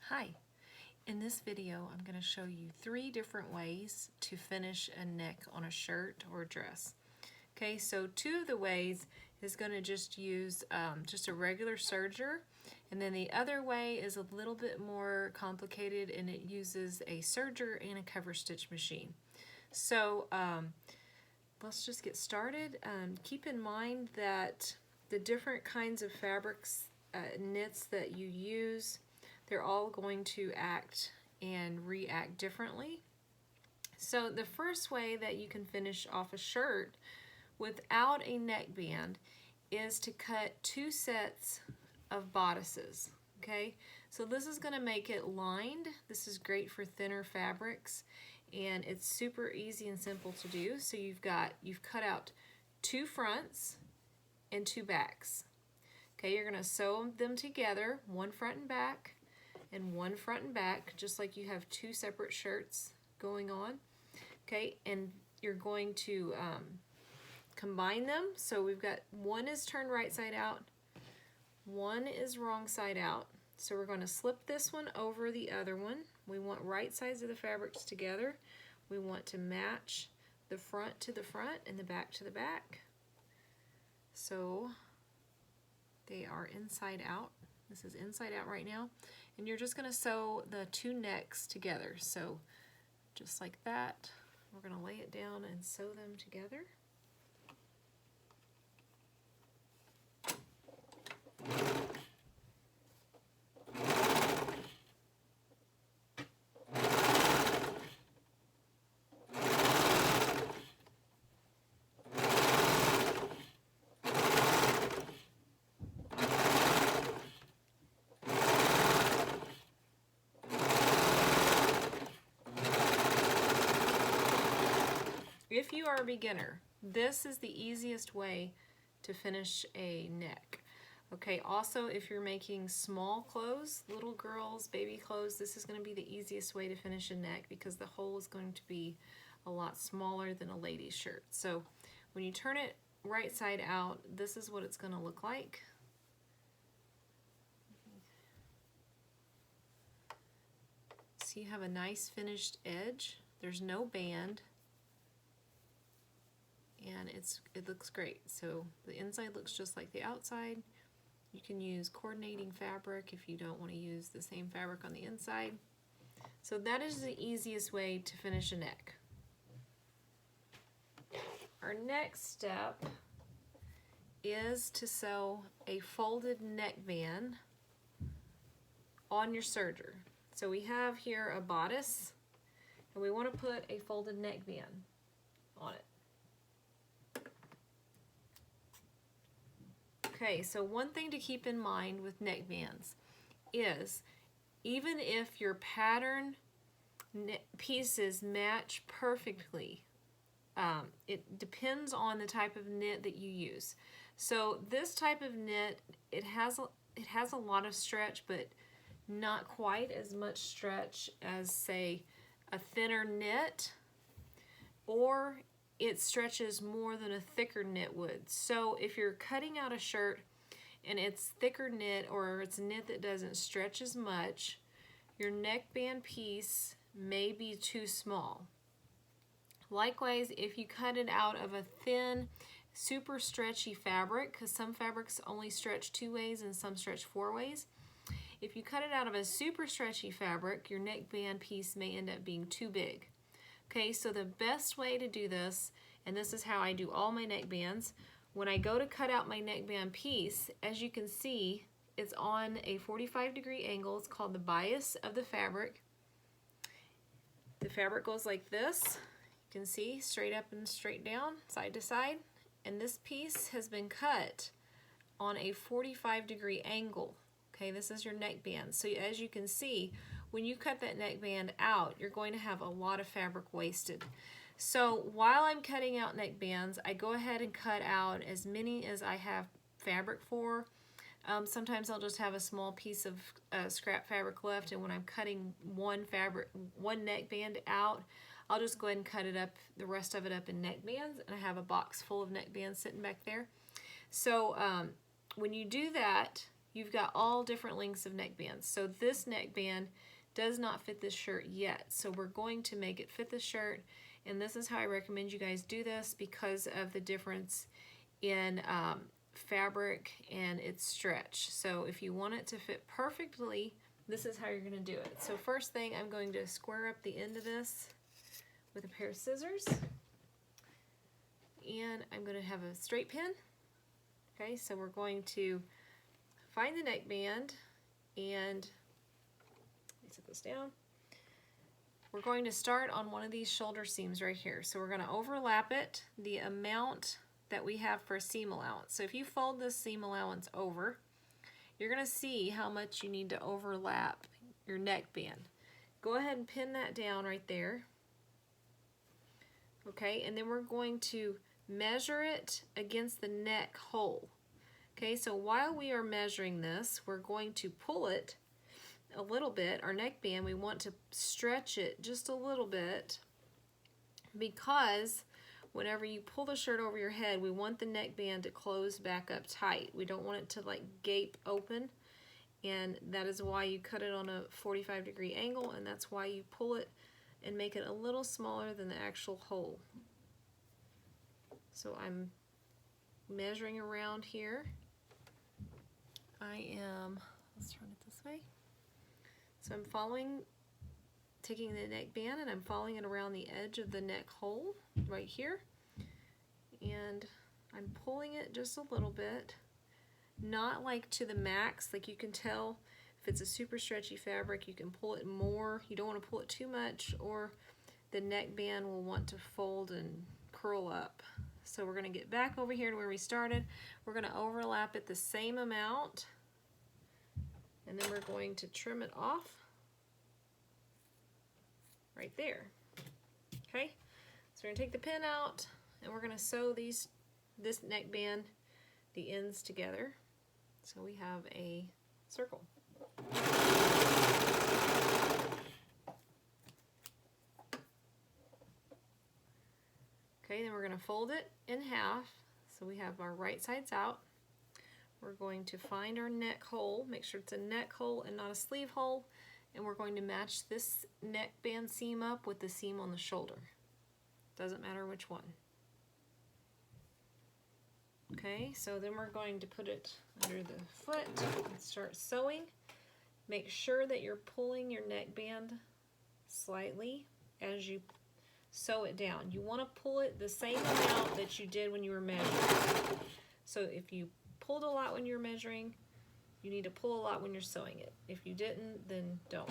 Hi, in this video I'm going to show you 3 different ways to finish a neck on a shirt or a dress. Okay, so 2 of the ways is going to just use just a regular serger, and then the other way is a little bit more complicated and it uses a serger and a cover stitch machine. So let's just get started. Keep in mind that the different kinds of fabrics, knits that you use, they're all going to act and react differently. So the first way that you can finish off a shirt without a neckband is to cut 2 sets of bodices. Okay, so this is going to make it lined. This is great for thinner fabrics, and it's super easy and simple to do. So you've cut out 2 fronts and 2 backs. Okay, you're going to sew them together, one front and back, and one front and back, just like you have 2 separate shirts going on. Okay, and you're going to combine them. So we've got one is turned right side out, one is wrong side out. So we're going to slip this one over the other one. We want right sides of the fabrics together. We want to match the front to the front and the back to the back. So they are inside out. This is inside out right now. And you're just going to sew the 2 necks together. So just like that, we're going to lay it down and sew them together. If you are a beginner, this is the easiest way to finish a neck. Okay, also if you're making small clothes, little girls, baby clothes, this is going to be the easiest way to finish a neck because the hole is going to be a lot smaller than a lady's shirt. So when you turn it right side out, this is what it's going to look like. So you have a nice finished edge. There's no band. And it looks great. So the inside looks just like the outside. You can use coordinating fabric if you don't want to use the same fabric on the inside. So that is the easiest way to finish a neck. Our next step is to sew a folded neckband on your serger. So we have here a bodice, and we want to put a folded neckband on it. Okay, so one thing to keep in mind with neckbands is even if your pattern pieces match perfectly, it depends on the type of knit that you use. So this type of knit, it has a lot of stretch, but not quite as much stretch as, say, a thinner knit, or it stretches more than a thicker knit would. So if you're cutting out a shirt and it's thicker knit, or it's knit that doesn't stretch as much, your neckband piece may be too small. Likewise, if you cut it out of a thin, super stretchy fabric, because some fabrics only stretch 2 ways and some stretch 4 ways, if you cut it out of a super stretchy fabric, your neckband piece may end up being too big. Okay, so the best way to do this, and this is how I do all my neckbands, when I go to cut out my neckband piece, as you can see, it's on a 45-degree angle. It's called the bias of the fabric. The fabric goes like this. You can see straight up and straight down, side to side. And this piece has been cut on a 45-degree angle. Okay, this is your neckband. So as you can see, when you cut that neckband out, you're going to have a lot of fabric wasted. So while I'm cutting out neckbands, I go ahead and cut out as many as I have fabric for. Sometimes I'll just have a small piece of scrap fabric left, and when I'm cutting one neckband out, I'll just go ahead and cut it up, the rest of it up in neckbands, and I have a box full of neckbands sitting back there. So when you do that, you've got all different lengths of neckbands. So this neckband does not fit this shirt yet. So we're going to make it fit the shirt, and this is how I recommend you guys do this because of the difference in fabric and its stretch. So if you want it to fit perfectly, this is how you're going to do it. So first thing, I'm going to square up the end of this with a pair of scissors, and I'm going to have a straight pin. Okay, so we're going to find the neckband, and let me set this down. We're going to start on one of these shoulder seams right here. So we're going to overlap it the amount that we have for seam allowance. So if you fold this seam allowance over, you're going to see how much you need to overlap your neckband. Go ahead and pin that down right there. Okay, and then we're going to measure it against the neck hole. Okay, so while we are measuring this, we're going to pull it a little bit. Our neckband, we want to stretch it just a little bit, because whenever you pull the shirt over your head, we want the neckband to close back up tight. We don't want it to like gape open, and that is why you cut it on a 45-degree angle, and that's why you pull it and make it a little smaller than the actual hole. So I'm measuring around here. Let's turn it this way. So I'm taking the neckband and I'm following it around the edge of the neck hole right here. And I'm pulling it just a little bit, not like to the max. Like you can tell if it's a super stretchy fabric, you can pull it more. You don't want to pull it too much, or the neckband will want to fold and curl up. So we're going to get back over here to where we started. We're going to overlap it the same amount, and then we're going to trim it off right there. Okay, so we're going to take the pin out, and we're going to sew this neckband, the ends together, so we have a circle. Okay, then we're going to fold it in half, so we have our right sides out. We're going to find our neck hole, make sure it's a neck hole and not a sleeve hole, and we're going to match this neckband seam up with the seam on the shoulder. Doesn't matter which one. Okay, so then we're going to put it under the foot and start sewing. Make sure that you're pulling your neckband slightly as you sew it down. You want to pull it the same amount that you did when you were measuring. So if you pulled a lot when you're measuring, you need to pull a lot when you're sewing it. If you didn't, then don't.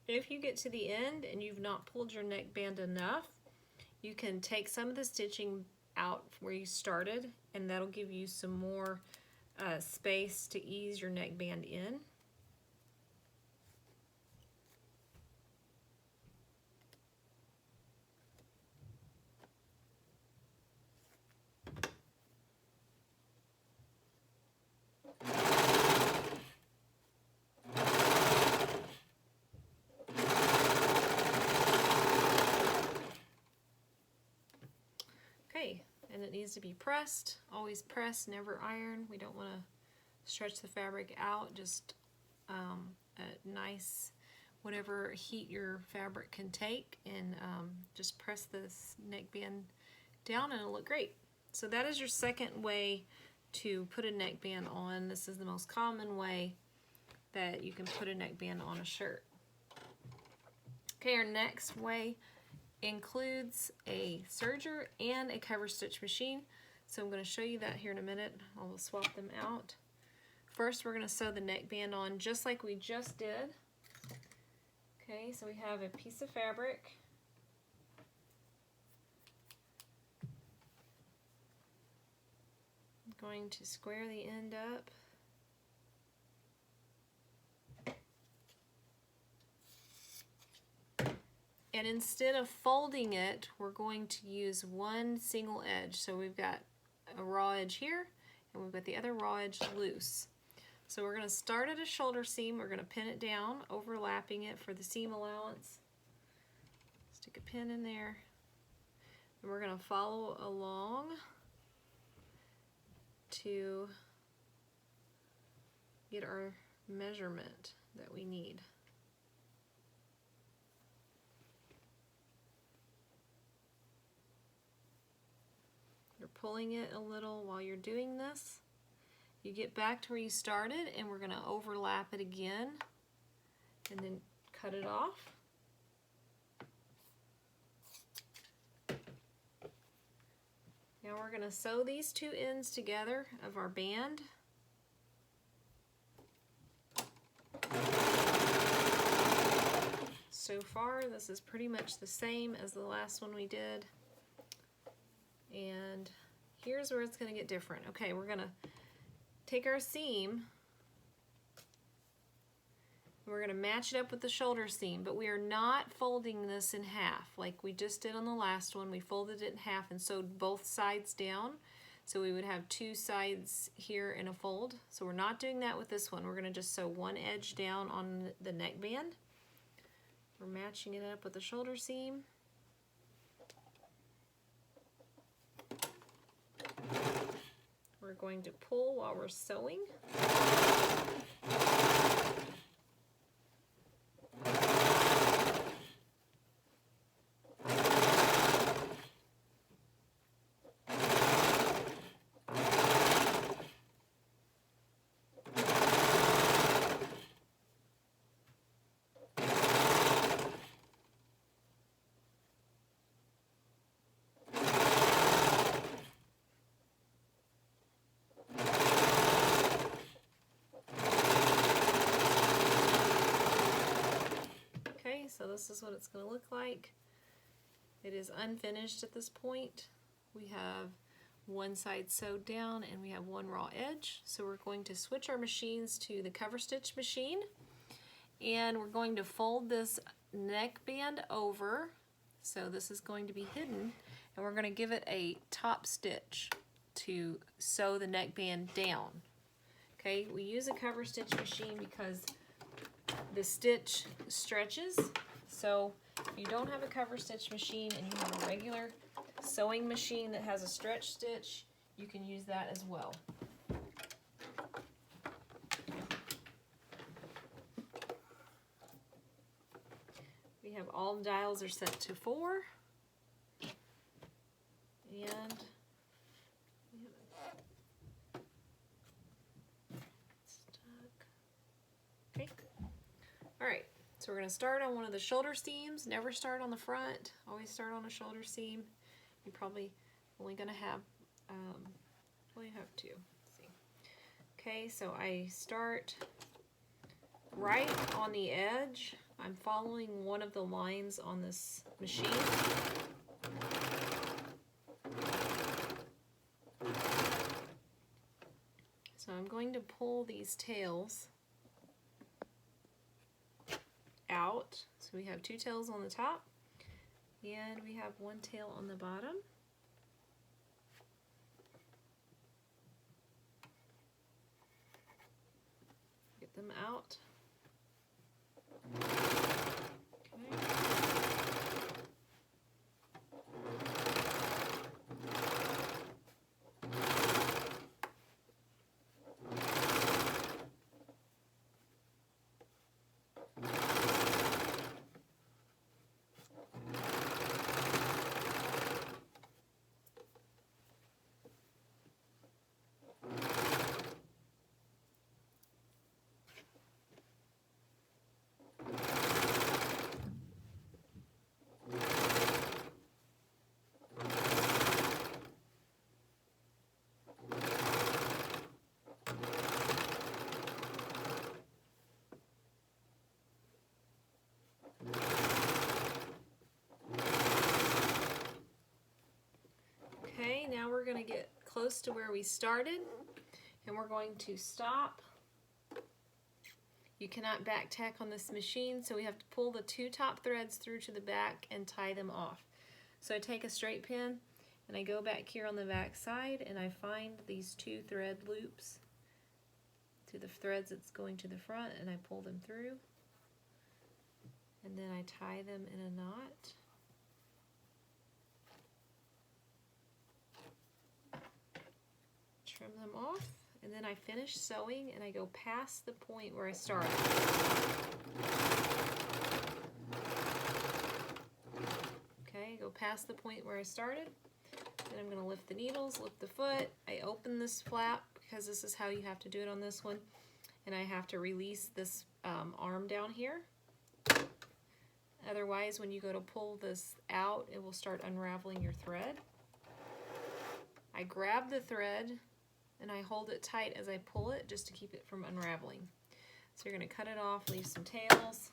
If you get to the end and you've not pulled your neckband enough, you can take some of the stitching out where you started, and that'll give you some more space to ease your neckband in. And it needs to be pressed. Always press, never iron. We don't want to stretch the fabric out. Just a nice, whatever heat your fabric can take, and just press this neckband down and it'll look great. So that is your second way to put a neckband on. This is the most common way that you can put a neckband on a shirt. Okay, our next way includes a serger and a cover stitch machine. So I'm going to show you that here in a minute. I will swap them out. First, we're going to sew the neckband on just like we just did. Okay, so we have a piece of fabric, going to square the end up. And instead of folding it, we're going to use one single edge. So we've got a raw edge here, and we've got the other raw edge loose. So we're going to start at a shoulder seam. We're going to pin it down, overlapping it for the seam allowance. Stick a pin in there. And we're going to follow along to get our measurement that we need. You're pulling it a little while you're doing this. You get back to where you started, and we're going to overlap it again and then cut it off. Now we're going to sew these two ends together of our band. So far, this is pretty much the same as the last one we did. And here's where it's going to get different. Okay, we're going to take our seam, and we're going to match it up with the shoulder seam, but we are not folding this in half like we just did on the last one. We folded it in half and sewed both sides down, so we would have two sides here in a fold. So we're not doing that with this one. We're going to just sew one edge down on the neckband. We're matching it up with the shoulder seam. We're going to pull while we're sewing. So this is what it's going to look like. It is unfinished at this point. We have one side sewed down and we have one raw edge. So we're going to switch our machines to the cover stitch machine, and we're going to fold this neckband over. So this is going to be hidden, and we're going to give it a top stitch to sew the neckband down. Okay, we use a cover stitch machine because the stitch stretches. So if you don't have a cover stitch machine and you have a regular sewing machine that has a stretch stitch, you can use that as well. We have all dials are set to 4, and okay. All right. So we're going to start on one of the shoulder seams. Never start on the front. Always start on a shoulder seam. You're probably only going to have, only have 2. Let's see. Okay, so I start right on the edge. I'm following one of the lines on this machine. So I'm going to pull these tails out. So we have 2 tails on the top, and we have 1 tail on the bottom. Get them out. Now we're going to get close to where we started, and we're going to stop. You cannot back tack on this machine, so we have to pull the 2 top threads through to the back and tie them off. So I take a straight pin and I go back here on the back side and I find these 2 thread loops to the threads that's going to the front, and I pull them through, and then I tie them in a knot. Trim them off, and then I finish sewing and I go past the point where I started. Okay, go past the point where I started. Then I'm going to lift the needles, lift the foot. I open this flap because this is how you have to do it on this one. And I have to release this arm down here. Otherwise, when you go to pull this out, it will start unraveling your thread. I grab the thread and I hold it tight as I pull it just to keep it from unraveling. So you're going to cut it off, leave some tails.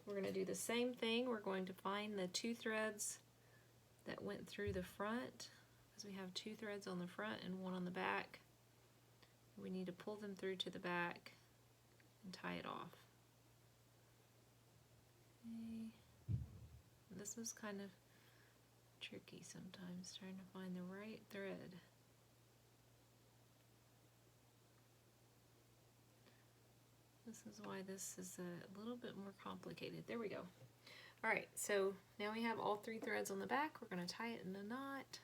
We're going to do the same thing. We're going to find the 2 threads that went through the front, because we have 2 threads on the front and 1 on the back. We need to pull them through to the back and tie it off. Okay. This is kind of tricky sometimes, trying to find the right thread. This is why this is a little bit more complicated. There we go. All right, so now we have all 3 threads on the back. We're going to tie it in a knot.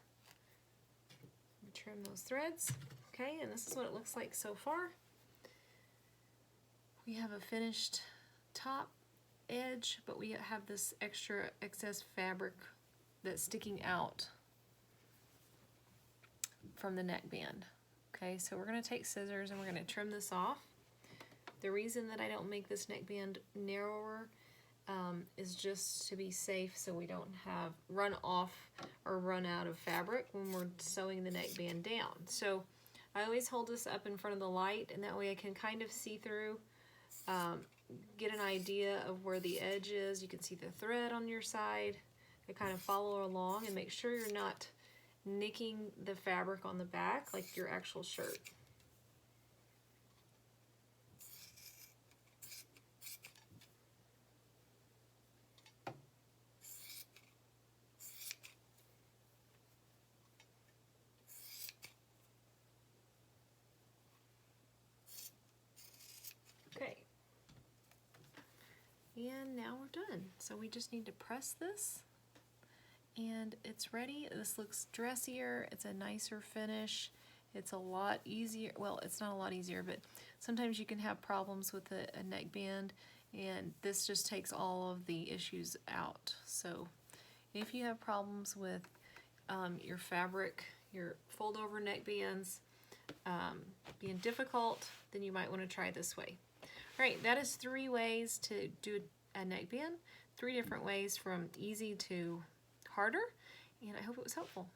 Trim those threads. Okay, and this is what it looks like so far. We have a finished top edge, but we have this extra excess fabric that's sticking out from the neckband. Okay, so we're going to take scissors and we're going to trim this off. The reason that I don't make this neckband narrower is just to be safe, so we don't have run off or run out of fabric when we're sewing the neckband down. So I always hold this up in front of the light, and that way I can kind of see through, get an idea of where the edge is. You can see the thread on your side. I kind of follow along and make sure you're not nicking the fabric on the back like your actual shirt. Okay, and now we're done. So we just need to press this and it's ready. This looks dressier, it's a nicer finish, it's a lot easier. Well, it's not a lot easier, but sometimes you can have problems with a neckband, and this just takes all of the issues out. So if you have problems with your fabric, your fold over neckbands being difficult, then you might want to try this way. All right, that is 3 ways to do a neckband, 3 different ways from easy to harder, and I hope it was helpful.